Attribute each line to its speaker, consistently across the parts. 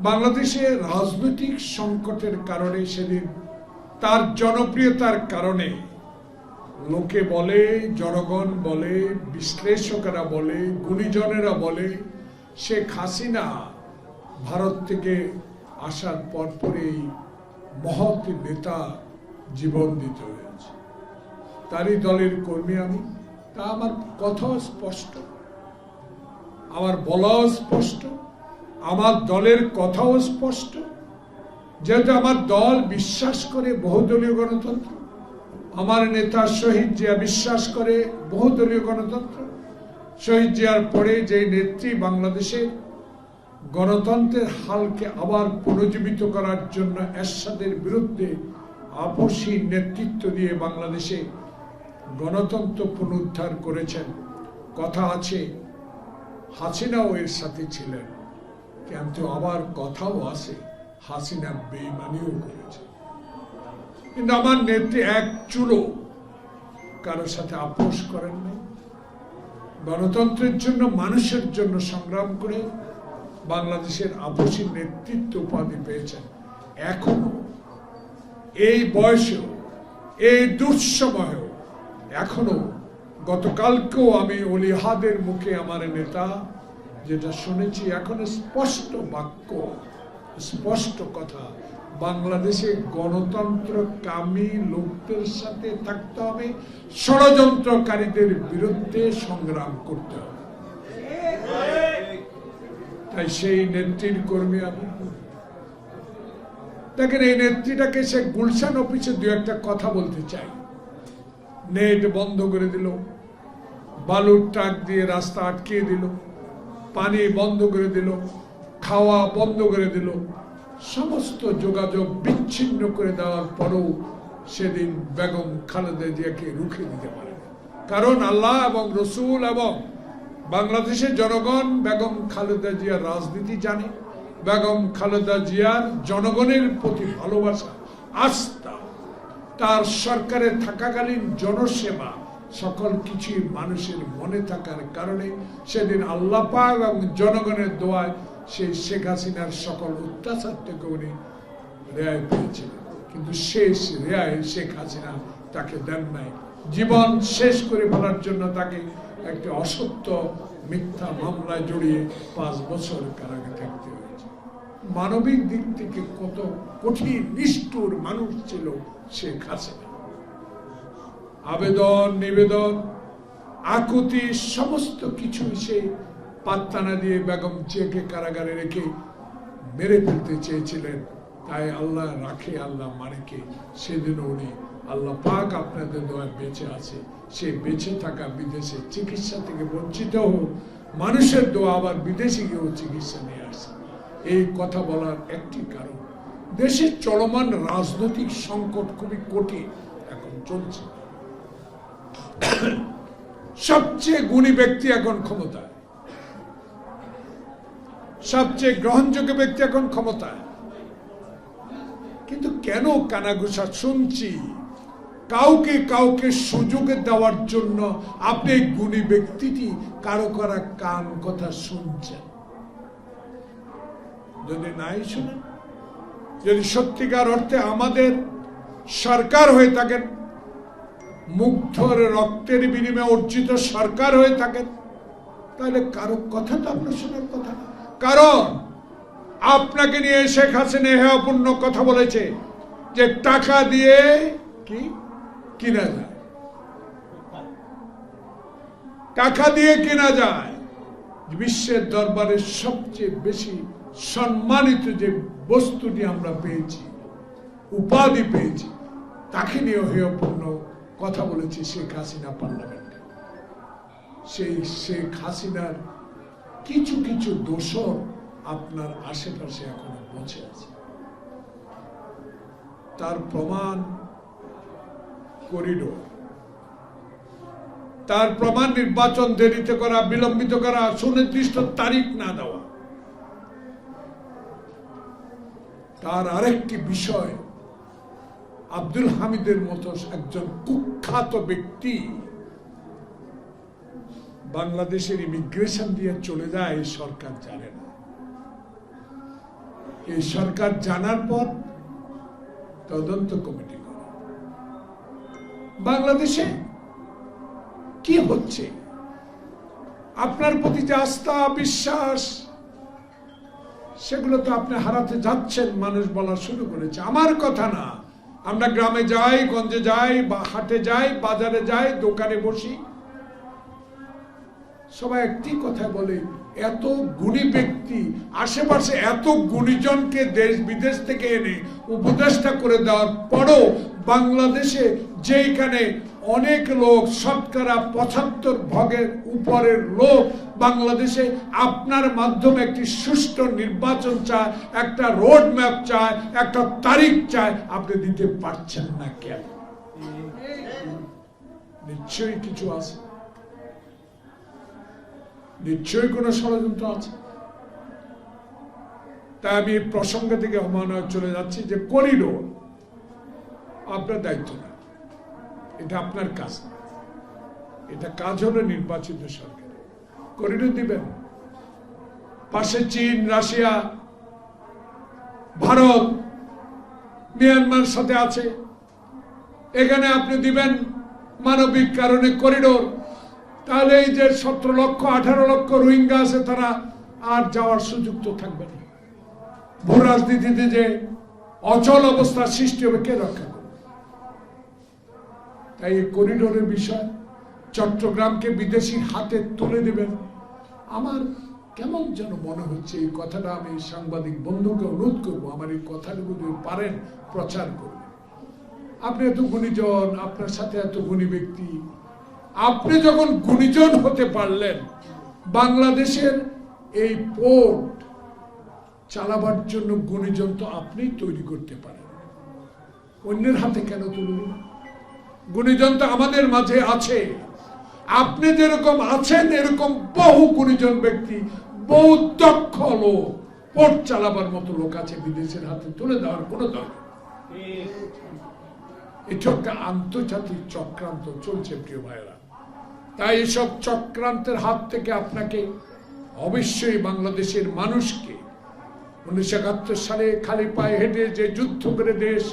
Speaker 1: বাংলাদেশে রাজনৈতিক সংকটের কারণে সেদিন তার জনপ্রিয়তার কারণে লোকে বলে, জনগণ বলে, বিশ্লেষকেরা বলে, গুণীজনেরা বলে, শেখ হাসিনা ভারত থেকে আসার পরপরই মহৎ নেতা জীবন দিতে হয়েছে। তারই দলের কর্মী আমি, তা আমার কথাও স্পষ্ট, আমার বলাও স্পষ্ট, আমার দলের কথাও স্পষ্ট। যেহেতু আমার দল বিশ্বাস করে বহুদলীয় গণতন্ত্র, আমার নেতা শহীদ জিয়া বিশ্বাস করে বহুদলীয় গণতন্ত্র। শহীদ জিয়ার পরে যে নেত্রী বাংলাদেশের গণতন্ত্রের হালকে আবার পুনর্জীবিত করার জন্য এরশাদের বিরুদ্ধে আপসী নেতৃত্ব দিয়ে বাংলাদেশে গণতন্ত্র পুনরুদ্ধার করেছেন। কথা আছে হাসিনাও এর সাথে ছিলেন, কিন্তু আবার কথাও আছে হাসিনা বেঈমানিও করেছে। কিন্তু আমার নেত্রী এক চুলো কারোর সাথে আপোষ করেন নাই। গণতন্ত্রের জন্য, মানুষের জন্য সংগ্রাম করে বাংলাদেশের আপসী নেতৃত্ব উপাধি পেয়েছেন। এখনো এই বয়সেও, এই দুঃসময়েও, এখনো গতকালকেও আমি অলিহাদের মুখে আমার নেতা যেটা শুনেছি, এখন স্পষ্ট বাক্য, স্পষ্ট কথা, বাংলাদেশে গণতন্ত্র কামী লোকদের সাথে থাকতে হবে, ষড়যন্ত্রকারীদের বিরুদ্ধে সংগ্রাম করতে হবে। তাই সেই নেত্রীর কর্মী আমি। দেখেন, এই নেত্রীটাকে সে গুলশান অফিসে দু একটা কথা বলতে চাই। নেট বন্ধ করে দিল, বালুর ট্রাক দিয়ে রাস্তা আটকে দিল, পানি বন্ধ করে দিল, খাওয়া বন্ধ করে দিল, সমস্ত যোগাযোগ বিচ্ছিন্ন করে দেওয়ার পরেও সেদিন বেগম খালেদা জিয়াকে রুখে দিতে পারে। কারণ আল্লাহ এবং রসুল এবং বাংলাদেশের জনগণ বেগম খালেদা জিয়ার রাজনীতি জানে, বেগম খালেদা জিয়ার জনগণের প্রতি ভালোবাসা, আস্থা, তার সরকারে থাকাকালীন জনসেবা, সকল কিছুই মানুষের মনে থাকার কারণে সেদিন আল্লাহ পাক এবং জনগণের দোয়ায় সেই শেখ হাসিনার সকল অত্যাচার থেকে উনি রেহাই পেয়েছিলেন। কিন্তু শেষ রেহাই শেখ হাসিনা তাকে দেন নাই। জীবন শেষ করে ফেলার জন্য তাকে একটি অসত্য মিথ্যা মামলায় জড়িয়ে 5 বছর কারাগারে থাকতে হয়েছে। মানবিক দিক থেকে কত কঠিন নিষ্ঠুর মানুষ ছিল শেখ হাসিনা। আবেদন, নিবেদন, আকুতি সমস্ত কিছু সে পাত্তা না দিয়ে বেগম জিয়াকে কারাগারে রেখে মেরে ফেলতে চেয়েছিলেন। তাই আল্লাহ রাখে, আল্লাহ মারেকে। সেদিন উনি আল্লাহ পাক আপনাদের দোয়ায় বেঁচে আছে। সে বেঁচে থাকা বিদেশে চিকিৎসা থেকে বঞ্চিত হোক, মানুষের দোয়া আবার বিদেশে গিয়েও চিকিৎসা নিয়ে আসে। এই কথা বলার একটি কারণ, দেশের চলমান রাজনৈতিক সংকট খুবই কঠিন এখন চলছে। সবচেয়ে গুণী ব্যক্তি এখন ক্ষমতায়, সবচেয়ে গ্রহণযোগ্য ব্যক্তি এখন ক্ষমতায়, কিন্তু কেন কানাঘুষা শুনছি? কাউকে কাউকে সুযোগ দেওয়ার জন্য আপনি গুণী ব্যক্তিটি কারো করা কান কথা শুনছেন। যদি নাই শুনেন, যদি সত্যিকার অর্থে আমাদের সরকার হয়ে থাকেন, মুগ্ধর রক্তের বিনিময়ে অর্জিত সরকার হয়ে থাকেন, তাহলে কারো কথা তো আপনার শোনার কথা না। কারণ আপনাকে নিয়ে শেখ হাসিনা হেয়পূর্ণ কথা বলেছে যে টাকা দিয়ে কি কিনা যায়, টাকা দিয়ে কেনা যায়। বিশ্বের দরবারে সবচেয়ে বেশি সম্মানিত যে বস্তুটি আমরা পেয়েছি, উপাধি পেয়েছি, তাকে নিয়ে হেয়পূর্ণ কথা বলেছি শেখ হাসিনা পার্লামেন্টে। সেই শেখ হাসিনার কিছু কিছু দোষর আপনার আশেপাশে এখনো বসে আছে। তার প্রমাণ করিডোর, তার প্রমাণ নির্বাচন দেরিতে করা, বিলম্বিত করা, সুনির্দিষ্ট তারিখ না দেওয়া। তার আরেকটি বিষয়, আব্দুল হামিদের মতো একজন কুখ্যাত ব্যক্তি বাংলাদেশের ইমিগ্রেশন দিয়ে চলে যায়, সরকার জানে না। এই সরকার জানার পর তদন্ত কমিটি করে বাংলাদেশে কি হচ্ছে, আপনার প্রতি যে আস্থা বিশ্বাস সেগুলো তো আপনি হারাতে যাচ্ছেন। মানুষ বলা শুরু করেছে, আমার কথা না, আমরা গ্রামে যাই, গঞ্জে যাই, বা হাটে যাই, বাজারে যাই, দোকানে বসি, সবাই একটি কথা বলে, এত গুণী ব্যক্তি আশেপাশে, এত গুণীজনকে দেশ বিদেশ থেকে এনে উপদেষ্টা করে দেওয়ার পরও বাংলাদেশে যেখানে অনেক লোক, শতকরা ৭৫% উপরের লোক বাংলাদেশে আপনার মাধ্যমে একটি সুষ্ঠু নির্বাচন চায়, একটা রোড ম্যাপ চায়, একটা তারিখ চায়, আপনি দিতে পারছেন না কেন? নিশ্চয়ই কিছু আছে, নিশ্চয়ই কোন ষড়যন্ত্র আছে। তাই আমি এই প্রসঙ্গ থেকে অমানয় চলে যাচ্ছি যে করিডোর আপনার দায়িত্ব না, এটা আপনার কাজ না, এটা কাজ হলো নির্বাচিত সরকার। করিডোর দিবেন, পাশে চীন, রাশিয়া, ভারত, মিয়ানমার সাথে আছে, এখানে আপনি দিবেন মানবিক কারণে করিডোর, তাহলে এই যে ১৭ লক্ষ ১৮ লক্ষ রোহিঙ্গা আছে তারা আর যাওয়ার সুযোগ তো থাকবে না। ভূ রাজনীতিতে যে অচল অবস্থা সৃষ্টি হবে, কে রক্ষা করবে? তাই এই করিডোরের বিষয় চট্টগ্রামকে বিদেশির হাতে তুলে দেবেন, আমার কেমন যেন মনে হচ্ছে। এই কথাটা আমি সাংবাদিক বন্ধুকে অনুরোধ করবো, আমার এই কথাটুকু যদি পারেন প্রচার করবেন। আপনি এত গুণীজন, আপনার সাথে এত গুণী ব্যক্তি, আপনি যখন গুণীজন হতে পারলেন, বাংলাদেশের এই পোর্ট চালাবার জন্য গুণীজন তো আপনিই তৈরি করতে পারেন, অন্যের হাতে কেন তুলুন? গুণীজন তো আমাদের মাঝে আছে, আপনি যেরকম আছেন এরকম বহু গুণীজন ব্যক্তি, বহু দক্ষ লোক, পোর্ট চালাবার মতো লোক আছে, বিদেশের হাতে তুলে দেওয়ার কোনো দরকার। এটা একটা আন্তর্জাতিক চক্রান্ত চলছে প্রিয় ভাইয়েরা। তাই এসব চক্রান্তের হাত থেকে আপনাকে অবশ্যই বাংলাদেশের মানুষকে ১৯৭১ সালে খালি পায়ে হেঁটে যে যুদ্ধ করে দেশ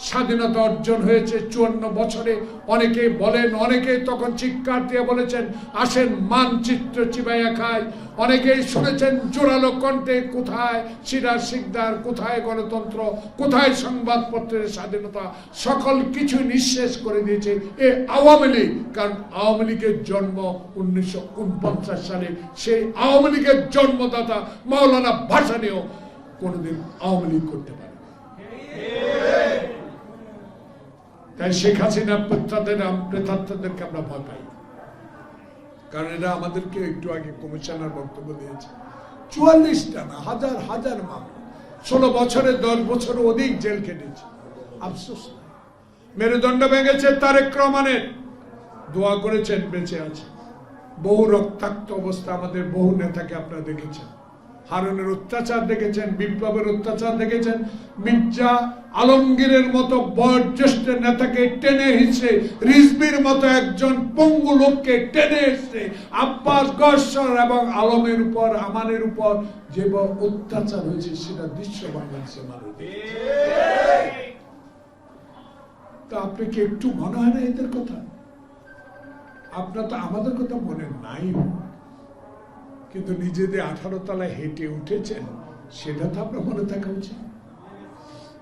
Speaker 1: স্বাধীনতা অর্জন হয়েছে ৫৪ বছরে, অনেকে বলেন, অনেকে তখন চিৎকার দিয়ে বলেছেন আসেন মানচিত্র চিবাইয়া খায়, অনেকেই শুনেছেন জোরালো কণ্ঠে, কোথায় সিরাজ শিকদার, কোথায় গণতন্ত্র, কোথায় সংবাদপত্রের স্বাধীনতা, সকল কিছু নিঃশেষ করে দিয়েছে এ আওয়ামী লীগ। কারণ আওয়ামী লীগের জন্ম ১৯৪৯ সালে, সেই আওয়ামী লীগের জন্মদাতা মাওলানা ভাসানীও কোনোদিন আওয়ামী লীগ করতে পারে। তাই শেখ হাসিনা প্রেতাত্মাদেরকে আমরা ভয় পাই, কারণ এরা আমাদেরকে একটু আগে কমিশনার বক্তব্য দিয়েছে, ৪৪টা না, হাজার হাজার মামলা, ১৬ বছরে ১০ বছর অধিক জেল কেটেছে, আফসোস না। মেরুদণ্ড ভেঙেছে তারেক রহমানের, দোয়া করেছেন, বেঁচে আছে। বহু রক্তাক্ত অবস্থা আমাদের বহু নেতাকে আপনারা দেখেছেন, হারুনের অত্যাচার দেখেছেন, বিপ্লবের অত্যাচার দেখেছেন, মির্জা আলমগীরের মতো বয়োজ্যেষ্ঠ নেতাকে টেনে হিসেবে, রিজভির মতো একজন পঙ্গু লোককে টেনে এসে আব্বাস গহ্বর এবং আলমের উপর, আমানের উপর যে অত্যাচার হয়েছে সেটা দৃশ্য বাংলাদেশের মানুষ। তা আপনি কি একটু মনে হয় না এদের কথা? আপনার তো আমাদের কথা মনে নাই, কিন্তু নিজেদের 18 তলায় হেঁটে উঠেছেন সেটা তো আপনার মনে থাকা উচিত।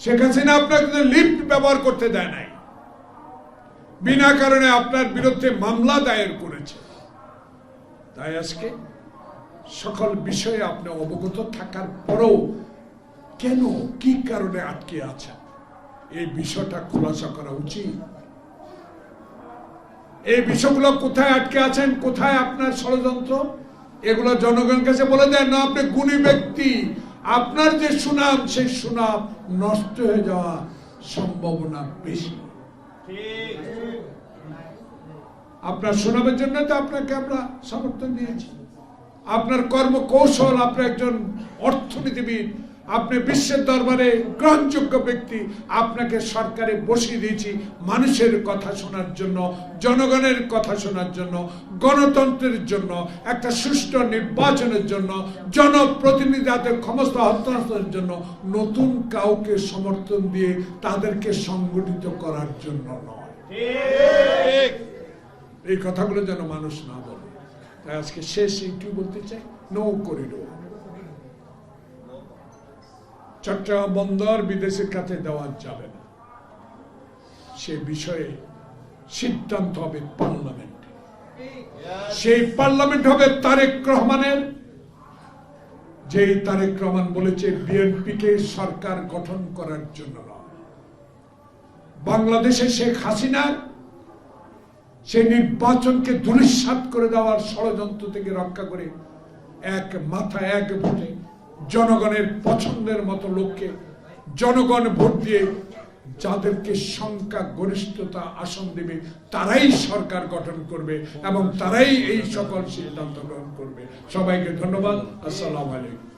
Speaker 1: শেখ হাসিনা আপনাকে লিফট ব্যবহার করতে দেয় নাই, বিনা কারণে আপনার বিরুদ্ধে মামলা দায়ের করেছে। তাই আজকে সকল বিষয়ে আপনি অবগত থাকার পরেও কেন, কি কারণে আটকে আছেন, এই বিষয়টা খোলাসা করা উচিত। এই বিষয়গুলো কোথায় আটকে আছেন, কোথায় আপনার ষড়যন্ত্র, এগুলো জনগণের কাছে বলে দেন না। আপনি গুণী ব্যক্তি, আপনার যে সুনাম, সেই সুনাম নষ্ট হয়ে যাওয়া সম্ভাবনা বেশি। আপনার সুনামের জন্য তো আপনাকে আমরা সমর্থন দিয়েছি, আপনার কর্মকৌশল, আপনি একজন অর্থনীতিবিদ, আপনি বিশ্বের দরবারে গ্রহণযোগ্য ব্যক্তি, আপনাকে সরকারে বসিয়ে দিয়েছি মানুষের কথা শোনার জন্য, জনগণের কথা শোনার জন্য, গণতন্ত্রের জন্য, একটা সুষ্ঠু নির্বাচনের জন্য, জনপ্রতিনিধিদের ক্ষমতা হস্তান্তরের জন্য, নতুন কাউকে সমর্থন দিয়ে তাদেরকে সংগঠিত করার জন্য নয়। এই কথাগুলো যেন মানুষ না বলে। তাই আজকে শেষ এইটুকু বলতে চাই, নো করিডোর। চট্টগ্রাম বন্দর বিদেশের কাছে দেওয়া যাবে না, সে বিষয়ে সিদ্ধান্ত হবে পার্লামেন্টে। সেই পার্লামেন্ট হবে তারেক রহমানের, যেই তারেক রহমান বলেছে বিএনপিকে সরকার গঠন করার জন্য নয়, বাংলাদেশে শেখ হাসিনার সেই নির্বাচনকে ধূলিসাৎ করে দেওয়ার ষড়যন্ত্র থেকে রক্ষা করে এক মাথা এক ভোটে জনগণের পছন্দের মতো লোককে জনগণ ভোট দিয়ে যাদেরকে সংখ্যা গরিষ্ঠতা আসন দেবে তারাই সরকার গঠন করবে এবং তারাই এই সকল সিদ্ধান্ত গ্রহণ করবে। সবাইকে ধন্যবাদ। আসসালামু আলাইকুম।